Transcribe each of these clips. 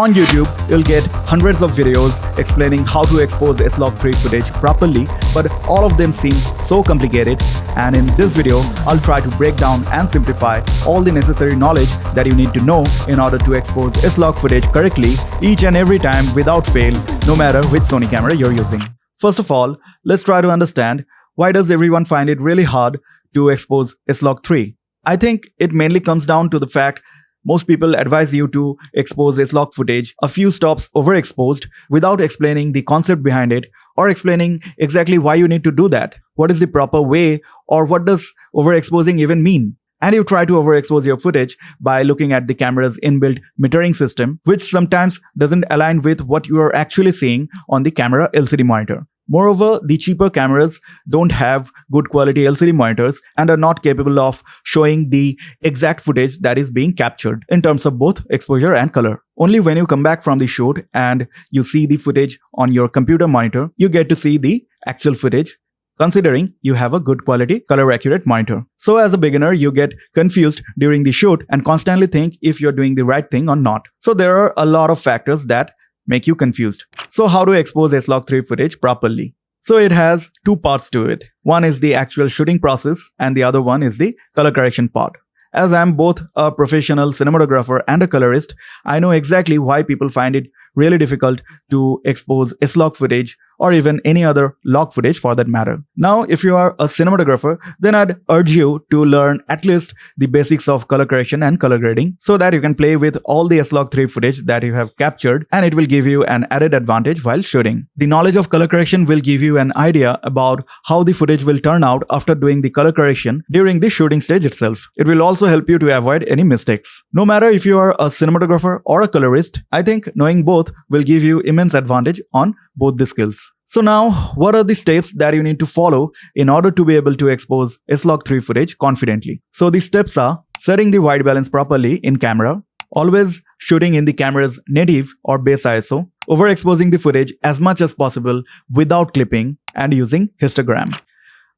On YouTube, you'll get hundreds of videos explaining how to expose SLOG3 footage properly, but all of them seem so complicated. And in this video, I'll try to break down and simplify all the necessary knowledge that you need to know in order to expose S-Log footage correctly each and every time without fail, no matter which Sony camera you're using. First of all, let's try to understand why does everyone find it really hard to expose S-Log3. I think it mainly comes down to the fact most people advise you to expose S-Log footage a few stops overexposed without explaining the concept behind it or explaining exactly why you need to do that. What is the proper way, or what does overexposing even mean? And you try to overexpose your footage by looking at the camera's inbuilt metering system, which sometimes doesn't align with what you are actually seeing on the camera LCD monitor. Moreover, the cheaper cameras don't have good quality LCD monitors and are not capable of showing the exact footage that is being captured in terms of both exposure and color. Only when you come back from the shoot and you see the footage on your computer monitor, you get to see the actual footage, considering you have a good quality color accurate monitor. So as a beginner, you get confused during the shoot and constantly think if you're doing the right thing or not. So there are a lot of factors that make you confused. So how to expose S-Log3 footage properly? So it has two parts to it. One is the actual shooting process and the other one is the color correction part. As I'm both a professional cinematographer and a colorist, I know exactly why people find it really difficult to expose S-Log footage or even any other log footage for that matter. Now, if you are a cinematographer, then I'd urge you to learn at least the basics of color correction and color grading so that you can play with all the S-Log3 footage that you have captured, and it will give you an added advantage while shooting. The knowledge of color correction will give you an idea about how the footage will turn out after doing the color correction during the shooting stage itself. It will also help you to avoid any mistakes. No matter if you are a cinematographer or a colorist, I think knowing both will give you immense advantage on both the skills. So now, what are the steps that you need to follow in order to be able to expose S-Log3 footage confidently? So the steps are setting the white balance properly in camera, always shooting in the camera's native or base ISO, overexposing the footage as much as possible without clipping, and using histogram.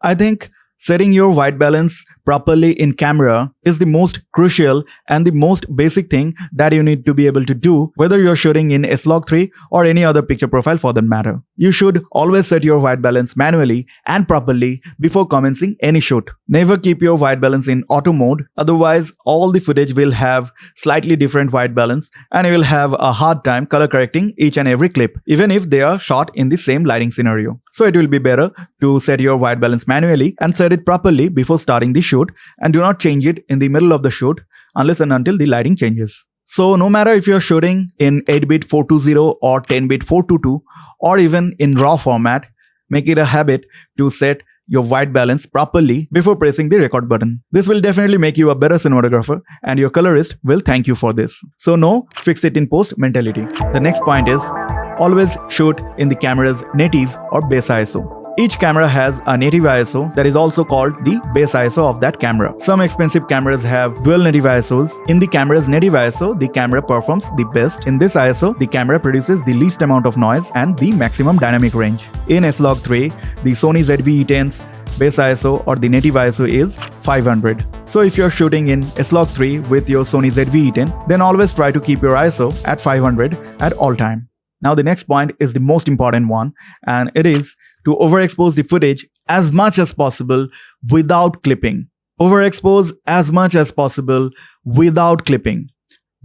I think setting your white balance properly in camera is the most crucial and the most basic thing that you need to be able to do, whether you're shooting in S-Log3 or any other picture profile for that matter. You should always set your white balance manually and properly before commencing any shoot. Never keep your white balance in auto mode, otherwise all the footage will have slightly different white balance and you will have a hard time color correcting each and every clip, even if they are shot in the same lighting scenario. So it will be better to set your white balance manually and set it properly before starting the shoot, and do not change it in the middle of the shoot unless and until the lighting changes. So no matter if you're shooting in 8-bit 420 or 10-bit 422 or even in RAW format, make it a habit to set your white balance properly before pressing the record button. This will definitely make you a better cinematographer and your colorist will thank you for this. So no fix it in post mentality. The next point is always shoot in the camera's native or base ISO. Each camera has a native ISO that is also called the base ISO of that camera. Some expensive cameras have dual native ISOs. In the camera's native ISO, the camera performs the best. In this ISO, the camera produces the least amount of noise and the maximum dynamic range. In S-Log3, the Sony ZV-E10's base ISO or the native ISO is 500. So if you're shooting in S-Log3 with your Sony ZV-E10, then always try to keep your ISO at 500 at all time. Now the next point is the most important one, and it is to overexpose the footage as much as possible without clipping. Overexpose as much as possible without clipping.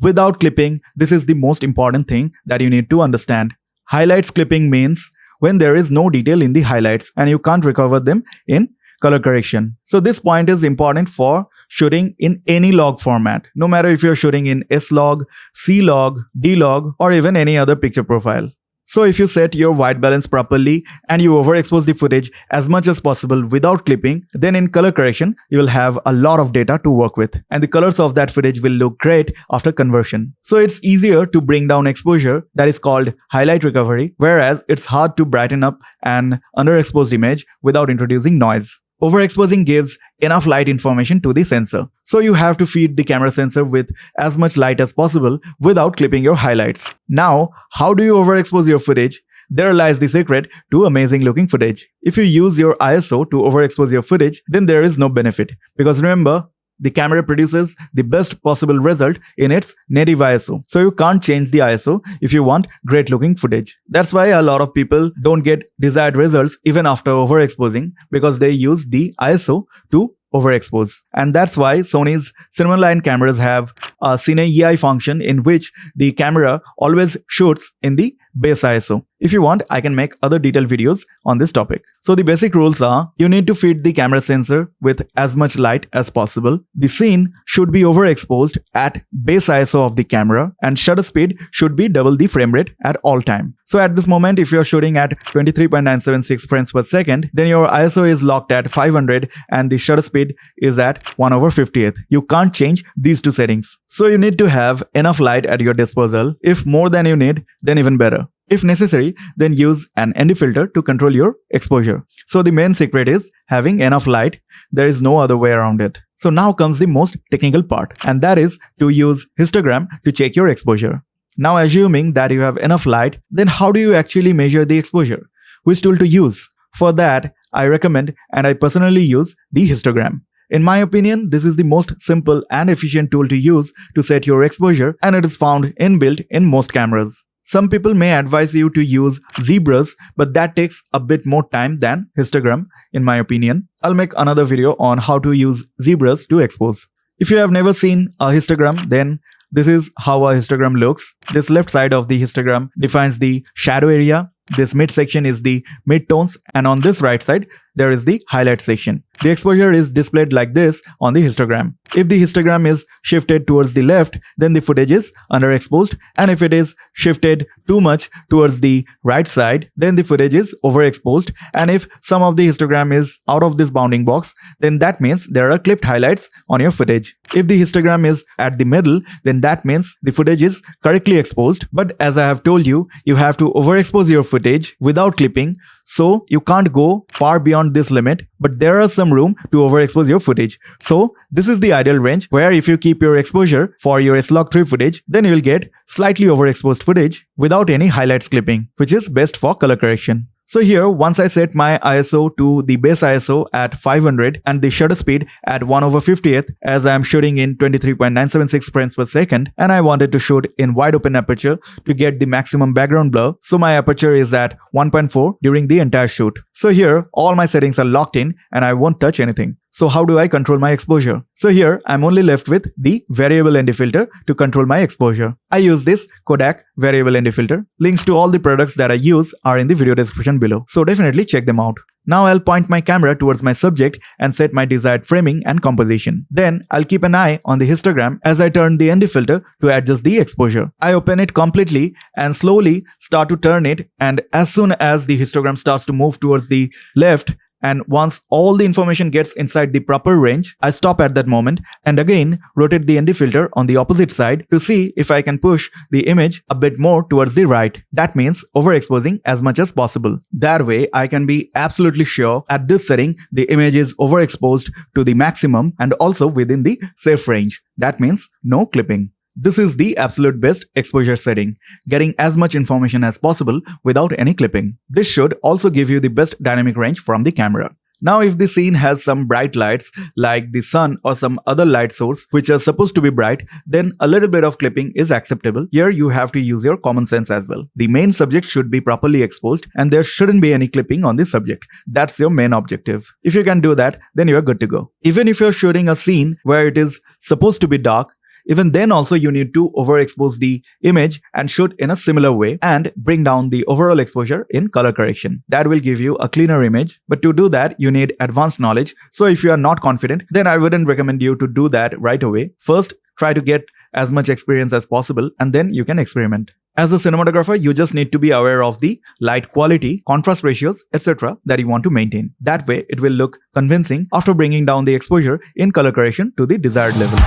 Without clipping, this is the most important thing that you need to understand. Highlights clipping means when there is no detail in the highlights and you can't recover them in color correction. So this point is important for shooting in any log format, no matter if you're shooting in S-Log, C-Log, D-Log, or even any other picture profile. So if you set your white balance properly and you overexpose the footage as much as possible without clipping, then in color correction, you will have a lot of data to work with and the colors of that footage will look great after conversion. So it's easier to bring down exposure, that is called highlight recovery, whereas it's hard to brighten up an underexposed image without introducing noise. Overexposing gives enough light information to the sensor. So you have to feed the camera sensor with as much light as possible without clipping your highlights. Now, how do you overexpose your footage? There lies the secret to amazing looking footage. If you use your ISO to overexpose your footage, then there is no benefit. Because remember, the camera produces the best possible result in its native ISO. So you can't change the ISO if you want great looking footage. That's why a lot of people don't get desired results even after overexposing, because they use the ISO to overexpose. And that's why Sony's cinema line cameras have a Cine EI function in which the camera always shoots in the base ISO. If you want, I can make other detailed videos on this topic. So the basic rules are, you need to feed the camera sensor with as much light as possible. The scene should be overexposed at base ISO of the camera, and shutter speed should be double the frame rate at all time. So at this moment, if you're shooting at 23.976 frames per second, then your ISO is locked at 500 and the shutter speed is at 1/50th. You can't change these two settings. So you need to have enough light at your disposal. If more than you need, then even better. If necessary, then use an ND filter to control your exposure. So the main secret is having enough light. There is no other way around it. So now comes the most technical part, and that is to use histogram to check your exposure. Now assuming that you have enough light, then how do you actually measure the exposure? Which tool to use? For that, I recommend and I personally use the histogram. In my opinion, this is the most simple and efficient tool to use to set your exposure, and it is found inbuilt in most cameras. Some people may advise you to use zebras, but that takes a bit more time than histogram, in my opinion. I'll make another video on how to use zebras to expose. If you have never seen a histogram, then this is how a histogram looks. This left side of the histogram defines the shadow area. This mid section is the midtones, and on this right side, there is the highlight section. The exposure is displayed like this on the histogram. If the histogram is shifted towards the left, then the footage is underexposed, and if it is shifted too much towards the right side, then the footage is overexposed, and if some of the histogram is out of this bounding box, then that means there are clipped highlights on your footage. If the histogram is at the middle, then that means the footage is correctly exposed, but as I have told you, you have to overexpose your footage without clipping, so you can't go far beyond this limit, but there are some room to overexpose your footage. So this is the ideal range where if you keep your exposure for your SLOG3 footage, then you will get slightly overexposed footage without any highlights clipping, which is best for color correction. So here, once I set my ISO to the base ISO at 500 and the shutter speed at 1/50th, as I am shooting in 23.976 frames per second, and I wanted to shoot in wide open aperture to get the maximum background blur, so my aperture is at 1.4 during the entire shoot. So here, all my settings are locked in and I won't touch anything. So how do I control my exposure? So here, I'm only left with the variable ND filter to control my exposure. I use this Kodak variable ND filter. Links to all the products that I use are in the video description below, so definitely check them out. Now I'll point my camera towards my subject and set my desired framing and composition. Then I'll keep an eye on the histogram as I turn the ND filter to adjust the exposure. I open it completely and slowly start to turn it, and as soon as the histogram starts to move towards the left, and once all the information gets inside the proper range, I stop at that moment and again rotate the ND filter on the opposite side to see if I can push the image a bit more towards the right. That means overexposing as much as possible. That way, I can be absolutely sure at this setting the image is overexposed to the maximum and also within the safe range. That means no clipping. This is the absolute best exposure setting, getting as much information as possible without any clipping. This should also give you the best dynamic range from the camera. Now if the scene has some bright lights like the sun or some other light source which are supposed to be bright, then a little bit of clipping is acceptable. Here you have to use your common sense as well. The main subject should be properly exposed and there shouldn't be any clipping on the subject. That's your main objective. If you can do that, then you're good to go. Even if you're shooting a scene where it is supposed to be dark, even then also you need to overexpose the image and shoot in a similar way and bring down the overall exposure in color correction. That will give you a cleaner image, but to do that you need advanced knowledge. So if you are not confident, then I wouldn't recommend you to do that right away. First, try to get as much experience as possible and then you can experiment. As a cinematographer, you just need to be aware of the light quality, contrast ratios, etc. that you want to maintain. That way, it will look convincing after bringing down the exposure in color correction to the desired level.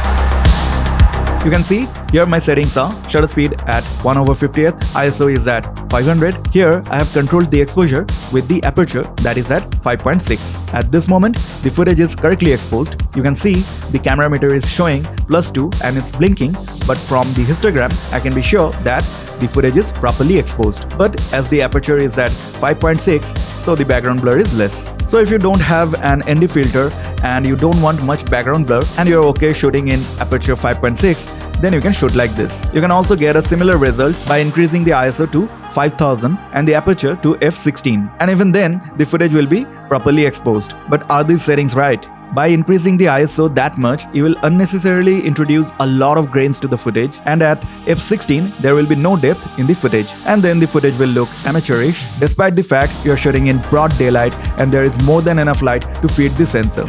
You can see here my settings are shutter speed at 1/50th, ISO is at 500. Here I have controlled the exposure with the aperture that is at 5.6. At this moment, the footage is correctly exposed. You can see the camera meter is showing +2 and it's blinking, but from the histogram, I can be sure that the footage is properly exposed. But as the aperture is at 5.6, so the background blur is less. So if you don't have an ND filter and you don't want much background blur and you're okay shooting in aperture 5.6, then you can shoot like this. You can also get a similar result by increasing the ISO to 5000 and the aperture to f16. And even then, the footage will be properly exposed. But are these settings right? By increasing the ISO that much, you will unnecessarily introduce a lot of grains to the footage, and at f16 there will be no depth in the footage, and then the footage will look amateurish despite the fact you're shooting in broad daylight and there is more than enough light to feed the sensor.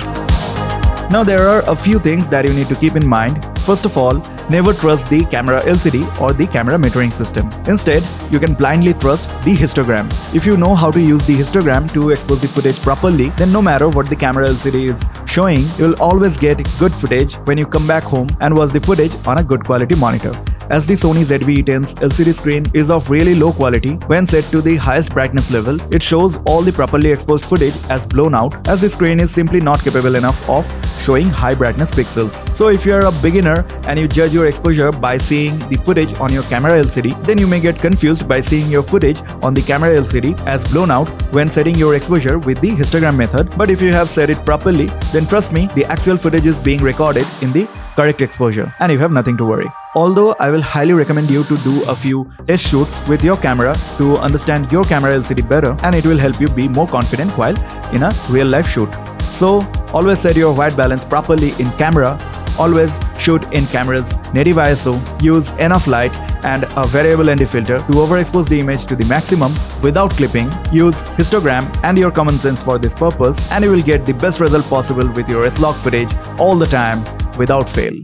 Now there are a few things that you need to keep in mind. First of all, never trust the camera LCD or the camera metering system. Instead, you can blindly trust the histogram. If you know how to use the histogram to expose the footage properly, then no matter what the camera LCD is showing, you will always get good footage when you come back home and watch the footage on a good quality monitor. As the Sony ZV-E10's LCD screen is of really low quality, when set to the highest brightness level, it shows all the properly exposed footage as blown out, as the screen is simply not capable enough of showing high brightness pixels. So if you are a beginner and you judge your exposure by seeing the footage on your camera LCD, then you may get confused by seeing your footage on the camera LCD as blown out when setting your exposure with the histogram method. But if you have set it properly, then trust me, the actual footage is being recorded in the correct exposure and you have nothing to worry. Although I will highly recommend you to do a few test shoots with your camera to understand your camera LCD better, and it will help you be more confident while in a real life shoot. So always set your white balance properly in camera, always shoot in camera's native ISO, use enough light and a variable ND filter to overexpose the image to the maximum without clipping, use histogram and your common sense for this purpose, and you will get the best result possible with your S-Log footage all the time without fail.